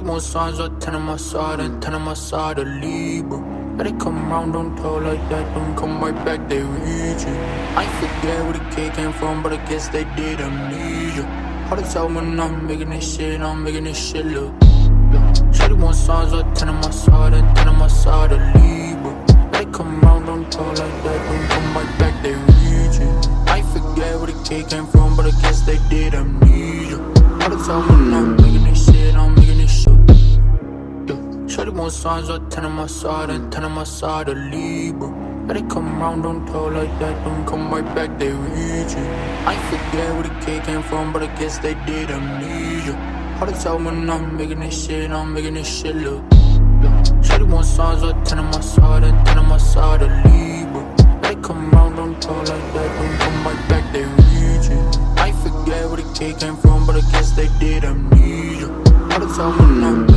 want signs or 10 on my side and 10 on my side, a Libra. But they come round, don't talk like that, don't come right back, they reach it. I forget where the kid came from, but I guess they did amnesia. Hard to tell when I'm making this shit look. Shawty want signs or 10 on my side and 10 on my side, a Libra. But they come round, don't talk like that, don't come right back, they reach it. I forget where the kid came from, but I guess they did amnesia. Hard to tell when I'm making this shit look. Shawty want signs or 10 on my side and 10 on my side, a Libra. But they come round, don't talk like that, don't come right back, they reach it. I forget where the kid came from, but I guess they did amnesia. Hard to tell when I'm making this shit look. Shawty want signs or 10 on my side and 10 on my side, a Libra. But they come round, don't talk like that, don't come right back, they reach it. I forget where the kid came from, but I guess they did amnesia. Hard to tell when I'm